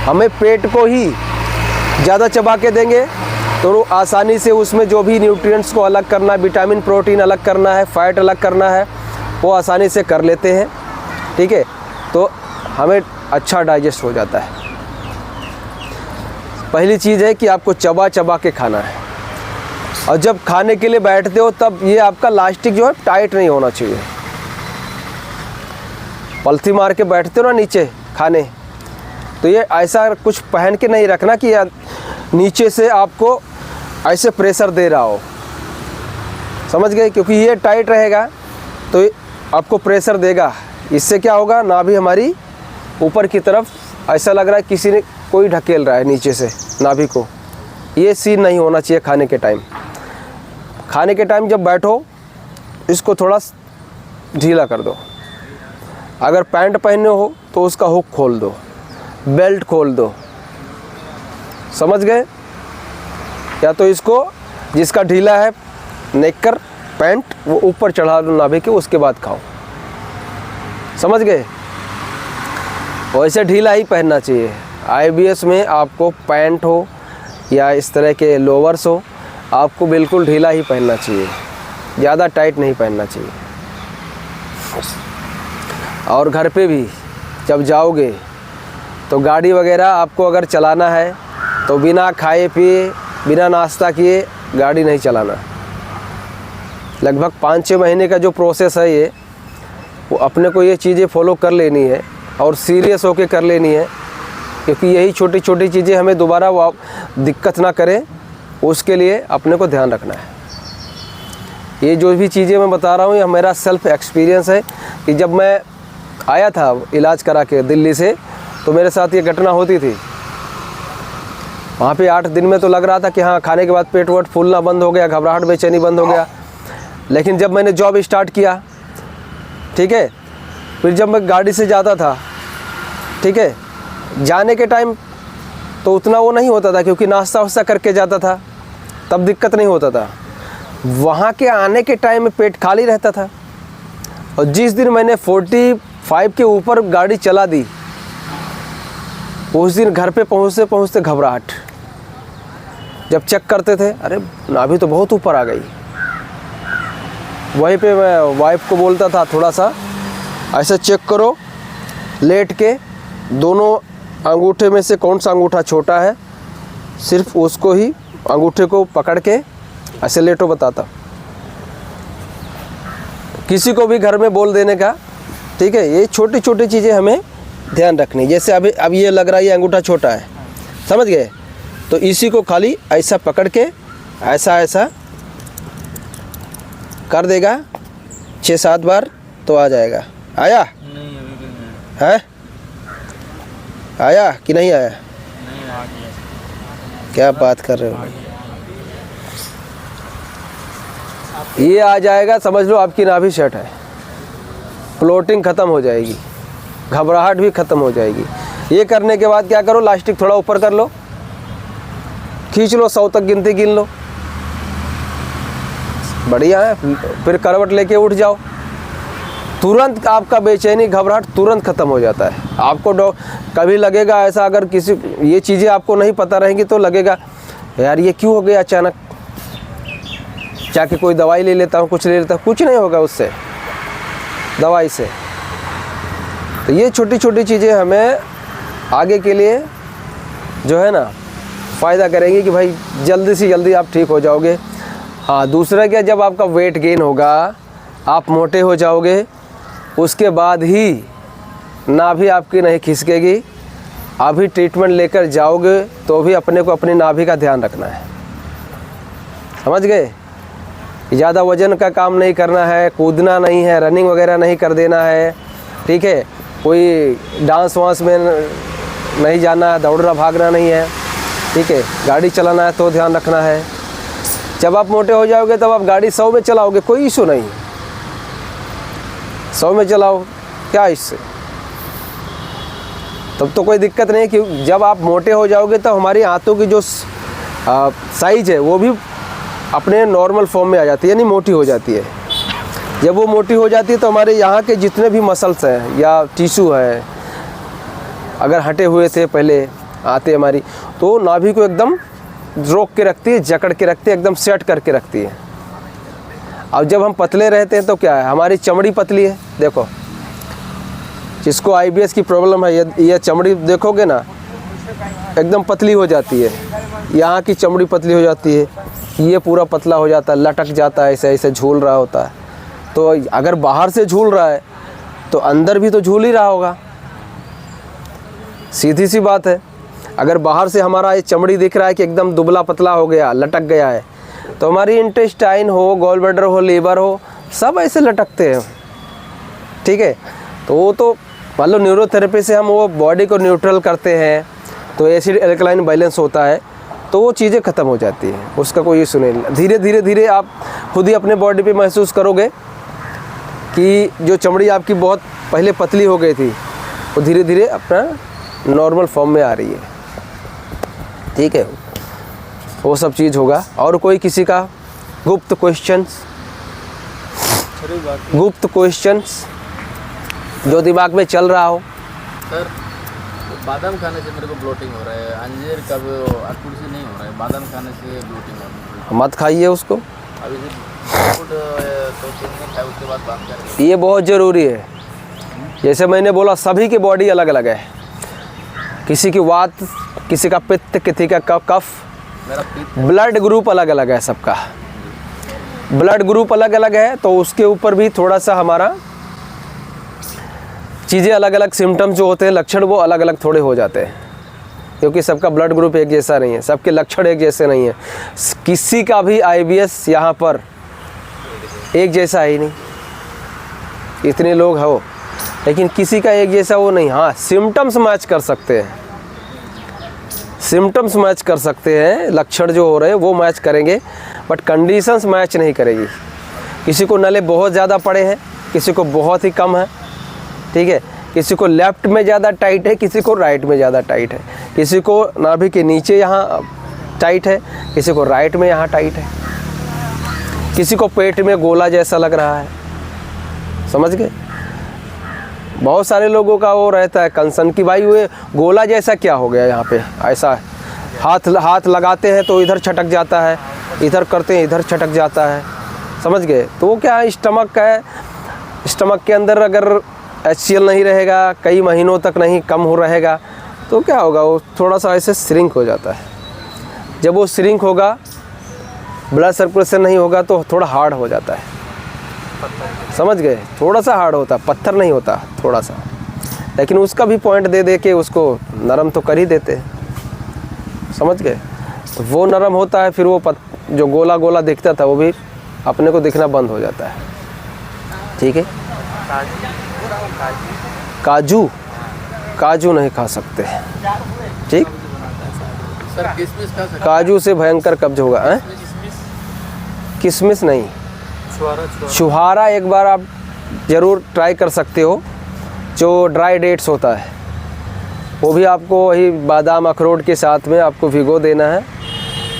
हमें पेट को ही ज़्यादा चबा के देंगे तो आसानी से उसमें जो भी न्यूट्रिएंट्स को अलग करना है, विटामिन प्रोटीन अलग करना है, फैट अलग करना है, वो आसानी से कर लेते हैं। ठीक है? तो हमें अच्छा डाइजेस्ट हो जाता है। पहली चीज़ है कि आपको चबा चबा के खाना है, और जब खाने के लिए बैठते हो तब ये आपका लास्टिक जो है टाइट नहीं होना चाहिए। पलथी मार के बैठते हो ना नीचे खाने, तो ये ऐसा कुछ पहन के नहीं रखना कि नीचे से आपको ऐसे प्रेशर दे रहा हो। समझ गए? क्योंकि ये टाइट रहेगा तो ये आपको प्रेशर देगा। इससे क्या होगा, नाभि हमारी ऊपर की तरफ, ऐसा लग रहा है किसी ने कोई ढकेल रहा है नीचे से नाभि को। ये सीन नहीं होना चाहिए खाने के टाइम। खाने के टाइम जब बैठो, इसको थोड़ा ढीला कर दो। अगर पैंट पहने हो तो उसका हुक खोल दो, बेल्ट खोल दो। समझ गए? या तो इसको, जिसका ढीला है नेकर पैंट, वो ऊपर चढ़ा लो नाभि के, उसके बाद खाओ। समझ गए? वैसे ढीला ही पहनना चाहिए। IBS में आपको पैंट हो या इस तरह के लोवर्स हो, आपको बिल्कुल ढीला ही पहनना चाहिए, ज़्यादा टाइट नहीं पहनना चाहिए। और घर पे भी जब जाओगे तो गाड़ी वगैरह आपको अगर चलाना है तो बिना खाए पिए, बिना नाश्ता किए गाड़ी नहीं चलाना। लगभग 5-6 महीने का जो प्रोसेस है ये, वो अपने को ये चीज़ें फॉलो कर लेनी है और सीरियस होके कर लेनी है, क्योंकि यही छोटी छोटी चीज़ें हमें दोबारा वो दिक्कत ना करें, उसके लिए अपने को ध्यान रखना है। ये जो भी चीज़ें मैं बता रहा हूँ, ये मेरा सेल्फ एक्सपीरियंस है कि जब मैं आया था इलाज करा के दिल्ली से, तो मेरे साथ ये घटना होती थी। वहाँ पे 8 दिन में तो लग रहा था कि हाँ, खाने के बाद पेट वट फूलना बंद हो गया, घबराहट बेचैनी बंद हो गया। लेकिन जब मैंने जॉब स्टार्ट किया, ठीक है, फिर जब मैं गाड़ी से जाता था, ठीक है, जाने के टाइम तो उतना वो नहीं होता था, क्योंकि नाश्ता वास्ता करके जाता था, तब दिक्कत नहीं होता था। वहाँ के आने के टाइम में पेट खाली रहता था। और जिस दिन मैंने 45 के ऊपर गाड़ी चला दी, उस दिन घर पे पहुँचते पहुँचते घबराहट। जब चेक करते थे, अरे नाभि तो बहुत ऊपर आ गई। वहीं पे मैं वाइफ को बोलता था, थोड़ा सा ऐसा चेक करो लेट के, दोनों अंगूठे में से कौन सा अंगूठा छोटा है, सिर्फ उसको ही अंगूठे को पकड़ के ऐसे लेटो बताता। किसी को भी घर में बोल देने का, ठीक है। ये छोटी छोटी चीज़ें हमें ध्यान रखनी। जैसे अब ये लग रहा है ये अंगूठा छोटा है, समझ गए, तो इसी को खाली ऐसा पकड़ के ऐसा ऐसा कर देगा 6-7 बार तो आ जाएगा। आया है? आया कि नहीं आया? क्या बात कर रहे हो? ये आ जाएगा, समझ लो आपकी नाभि सेट है, फ्लोटिंग ख़त्म हो जाएगी, घबराहट भी ख़त्म हो जाएगी। ये करने के बाद क्या करो, लास्टिक थोड़ा ऊपर कर लो, खींच लो, 100 तक गिनती गिन लो, बढ़िया है। फिर करवट लेके उठ जाओ, तुरंत आपका बेचैनी घबराहट तुरंत ख़त्म हो जाता है। आपको कभी लगेगा ऐसा, अगर किसी ये चीज़ें आपको नहीं पता रहेंगी तो लगेगा यार ये क्यों हो गया अचानक, जाके कोई दवाई ले लेता हूँ, कुछ ले लेता हूँ, कुछ नहीं होगा उससे, दवाई से। तो ये छोटी छोटी चीज़ें हमें आगे के लिए जो है ना फ़ायदा करेंगे कि भाई जल्दी से जल्दी आप ठीक हो जाओगे। हाँ, दूसरा क्या, जब आपका वेट गेन होगा, आप मोटे हो जाओगे, उसके बाद ही नाभि आपकी नहीं खिसकेगी। अभी ट्रीटमेंट लेकर जाओगे तो भी अपने को अपनी नाभि का ध्यान रखना है, समझ गए। ज़्यादा वजन का काम नहीं करना है, कूदना नहीं है, रनिंग वगैरह नहीं कर देना है, ठीक है। कोई डांस वांस में नहीं जाना है, दौड़ना भागना नहीं है, ठीक है। गाड़ी चलाना है तो ध्यान रखना है। जब आप मोटे हो जाओगे तब आप गाड़ी 100 में चलाओगे, कोई इशू नहीं, 100 में चलाओ, क्या इससे, तब तो कोई दिक्कत नहीं। कि जब आप मोटे हो जाओगे तो हमारी हाथों की जो साइज है वो भी अपने नॉर्मल फॉर्म में आ जाती है, यानी मोटी हो जाती है। जब वो मोटी हो जाती है तो हमारे यहाँ के जितने भी मसल्स हैं या टिश्यू है, अगर हटे हुए थे पहले आते हमारी, तो नाभि को एकदम रोक के रखती है, जकड़ के रखती है, एकदम सेट करके रखती है। अब जब हम पतले रहते हैं तो क्या है, हमारी चमड़ी पतली है। देखो, जिसको IBS की प्रॉब्लम है, ये चमड़ी देखोगे ना एकदम पतली हो जाती है, यहाँ की चमड़ी पतली हो जाती है, ये पूरा पतला हो जाता है, लटक जाता है, ऐसे ऐसे झूल रहा होता है। तो अगर बाहर से झूल रहा है तो अंदर भी तो झूल ही रहा होगा, सीधी सी बात है। अगर बाहर से हमारा ये चमड़ी दिख रहा है कि एकदम दुबला पतला हो गया, लटक गया है, तो हमारी इंटेस्टाइन हो, गॉल ब्लैडर हो, लीवर हो, सब ऐसे लटकते हैं, ठीक है। तो वो तो मान लो न्यूरोथेरेपी से हम वो बॉडी को न्यूट्रल करते हैं, तो एसिड एल्कलाइन बैलेंस होता है, तो वो चीज़ें ख़त्म हो जाती हैं, उसका कोई इशू नहीं। धीरे धीरे धीरे आप खुद ही अपने बॉडी पे महसूस करोगे कि जो चमड़ी आपकी बहुत पहले पतली हो गई थी वो धीरे धीरे अपना नॉर्मल फॉर्म में आ रही है, ठीक है। वो सब चीज़ होगा। और कोई किसी का गुप्त क्वेश्चंस, गुप्त क्वेश्चंस जो दिमाग में चल रहा हो? सर, बादाम खाने से मेरे को ब्लोटिंग हो रहा है, अंजीर का अटूट से नहीं हो रहा है, बादाम खाने से ब्लोटिंग हो रहा है। मत खाइए उसको, अभी फूड तो नहीं खाए, उसके बाद बात करेंगे। ये बहुत ज़रूरी है। जैसे मैंने बोला, सभी की बॉडी अलग अलग है, किसी की वात, किसी का पित्त, किसी का कफ, ब्लड ग्रुप अलग अलग है सबका, ब्लड ग्रुप अलग अलग है, तो उसके ऊपर भी थोड़ा सा हमारा चीज़ें अलग अलग, सिम्टम्स जो होते हैं, लक्षण वो अलग अलग थोड़े हो जाते हैं, क्योंकि सबका ब्लड ग्रुप एक जैसा नहीं है, सबके लक्षण एक जैसे नहीं है। किसी का भी IBS यहाँ पर एक जैसा ही नहीं, इतने लोग हो, लेकिन किसी का एक जैसा वो नहीं। हाँ, सिम्टम्स मैच कर सकते हैं, सिम्टम्स मैच कर सकते हैं, लक्षण जो हो रहे हैं वो मैच करेंगे, बट कंडीशंस मैच नहीं करेगी। किसी को नले बहुत ज़्यादा पड़े हैं, किसी को बहुत ही कम है, ठीक है। किसी को लेफ्ट में ज़्यादा टाइट है, किसी को राइट में ज़्यादा टाइट है, किसी को नाभि के नीचे यहाँ टाइट है, किसी को राइट में यहाँ टाइट है, किसी को पेट में गोला जैसा लग रहा है, समझ गए। बहुत सारे लोगों का वो रहता है कंसर्न कि भाई वो गोला जैसा क्या हो गया यहाँ पे, ऐसा हाथ लगाते हैं तो इधर छटक जाता है, इधर करते हैं इधर छटक जाता है, समझ गए। तो वो क्या है, स्टमक का है, स्टमक के अंदर अगर HCl नहीं रहेगा, कई महीनों तक नहीं कम हो रहेगा, तो क्या होगा, वो थोड़ा सा ऐसे श्रिंक हो जाता है। जब वो श्रिंक होगा, ब्लड सर्कुलेशन नहीं होगा, तो थोड़ा हार्ड हो जाता है, समझ गए। थोड़ा सा हार्ड होता, पत्थर नहीं होता, थोड़ा सा, लेकिन उसका भी पॉइंट दे दे के उसको नरम तो कर ही देते हैं, समझ गए। तो वो नरम होता है, फिर वो जो गोला गोला दिखता था वो भी अपने को दिखना बंद हो जाता है, ठीक है। काजू, काजू नहीं खा सकते, ठीक। सर, किशमिश खा सकते? काजू से भयंकर कब्ज होगा, हैं? किशमिश नहीं, छुहारा एक बार आप ज़रूर ट्राई कर सकते हो, जो ड्राई डेट्स होता है, वो भी आपको वही बादाम अखरोट के साथ में आपको भिगो देना है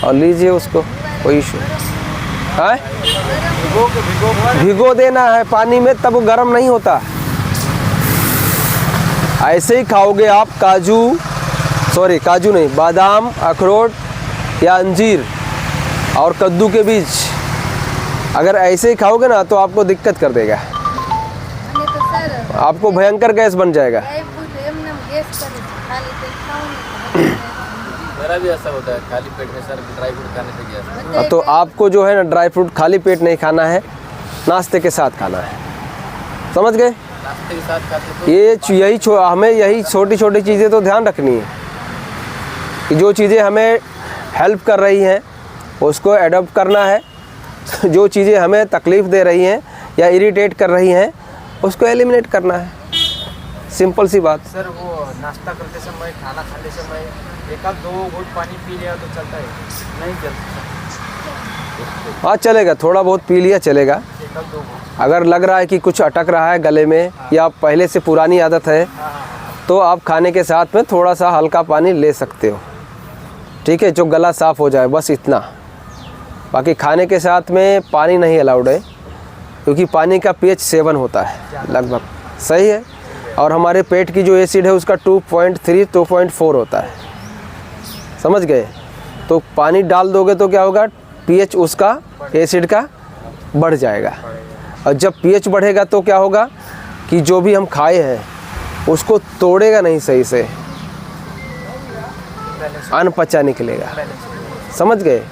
और लीजिए उसको, कोई इशू है, भिगो देना है पानी में, तब वो गर्म नहीं होता। ऐसे ही खाओगे आप काजू नहीं, बादाम, अखरोट या अंजीर और कद्दू के बीज, अगर ऐसे ही खाओगे ना तो आपको दिक्कत कर देगा, आपको भयंकर गैस बन जाएगा। मेरा भी ऐसा होता है, खाली पेट में सर ड्राई फ्रूट खाने से गैस। तो आपको जो है ना ड्राई फ्रूट खाली पेट नहीं खाना है, नाश्ते के साथ खाना है, समझ गए? नाश्ते के साथ खाते हमें यही छोटी छोटी चीज़ें तो ध्यान रखनी है कि जो चीज़ें हमें हेल्प कर रही हैं उसको अडॉप्ट करना है, जो चीज़ें हमें तकलीफ़ दे रही हैं या इरिटेट कर रही हैं उसको एलिमिनेट करना है, सिंपल सी बात। सर वो नाश्ता करते समय, खाना खाते समय एक आध 2 घूंट पानी पी लिया तो चलता है? नहीं चलता। हाँ चलेगा, थोड़ा बहुत पी लिया चलेगा। एक आध 2 घूंट। अगर लग रहा है कि कुछ अटक रहा है गले में या पहले से पुरानी आदत है तो आप खाने के साथ में थोड़ा सा हल्का पानी ले सकते हो, ठीक है, जो गला साफ़ हो जाए, बस इतना। बाकी खाने के साथ में पानी नहीं अलाउड है क्योंकि पानी का pH 7 होता है लगभग, सही है, और हमारे पेट की जो एसिड है उसका 2.3 2.4 होता है, समझ गए? तो पानी डाल दोगे तो क्या होगा, pH उसका एसिड का बढ़ जाएगा, और जब pH बढ़ेगा तो क्या होगा कि जो भी हम खाए हैं उसको तोड़ेगा नहीं सही से, अनपचा निकलेगा, समझ गए?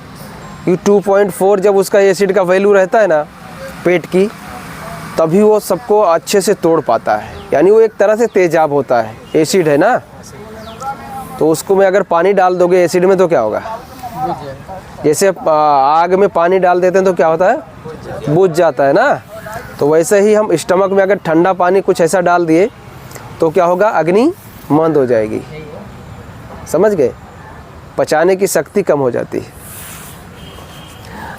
कि 2.4 जब उसका एसिड का वैल्यू रहता है ना पेट की, तभी वो सबको अच्छे से तोड़ पाता है, यानी वो एक तरह से तेजाब होता है, एसिड है ना, तो उसको में अगर पानी डाल दोगे एसिड में तो क्या होगा, जैसे आग में पानी डाल देते हैं तो क्या होता है, बुझ जाता है ना, तो वैसे ही हम स्टमक में अगर ठंडा पानी कुछ ऐसा डाल दिए तो क्या होगा, अग्नि मंद हो जाएगी, समझ गए? पचाने की शक्ति कम हो जाती है।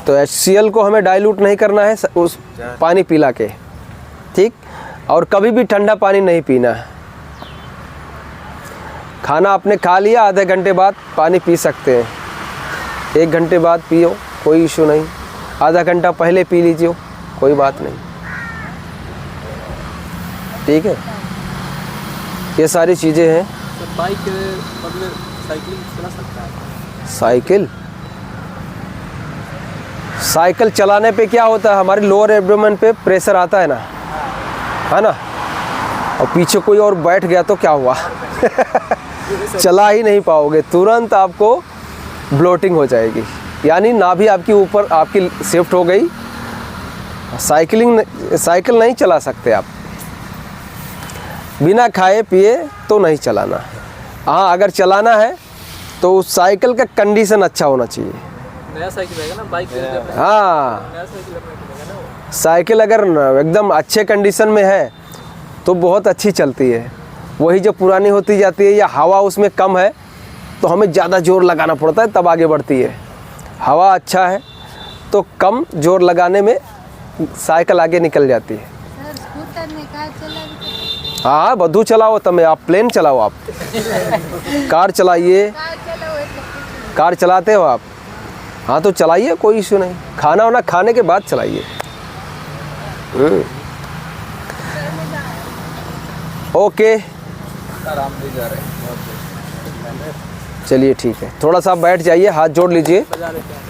तो HCl को हमें डाइल्यूट नहीं करना है उस पानी पिला के, ठीक, और कभी भी ठंडा पानी नहीं पीना है। खाना आपने खा लिया, आधे घंटे बाद पानी पी सकते हैं, 1 घंटे बाद पियो, कोई इशू नहीं, आधा घंटा पहले पी लीजिए, कोई बात नहीं, ठीक है? ये सारी चीज़ें हैं। तो बाइक मतलब साइकिल चला सकता है? साइकिल चलाने पे क्या होता है, हमारे लोअर एब्डोमेन पे प्रेशर आता है ना, है ना, और पीछे कोई और बैठ गया तो क्या हुआ चला ही नहीं पाओगे, तुरंत आपको ब्लोटिंग हो जाएगी, यानी नाभि आपकी ऊपर आपकी शिफ्ट हो गई। साइकिल नहीं चला सकते आप, बिना खाए पिए तो नहीं चलाना। हाँ, अगर चलाना है तो उस साइकिल का कंडीशन अच्छा होना चाहिए। नया साइकिल रहेगा ना, बाइक हाँ, नया साइकिल अपने को रहेगा ना। साइकिल अगर एकदम अच्छे कंडीशन में है तो बहुत अच्छी चलती है, वही जो पुरानी होती जाती है या हवा उसमें कम है तो हमें ज़्यादा जोर लगाना पड़ता है, तब आगे बढ़ती है। हवा अच्छा है तो कम जोर लगाने में साइकिल आगे निकल जाती है। हाँ, बधू चलाओ तब, आप प्लेन चलाओ, आप कार चलाइए, कार चलाते हो आप, हाँ तो चलाइए, कोई इशू नहीं, खाना वाना खाने के बाद चलाइए। ओके, आराम ले जा रहे हैं। चलिए ठीक है, थोड़ा सा बैठ जाइए, हाथ जोड़ लीजिए। बजा लेते हैं।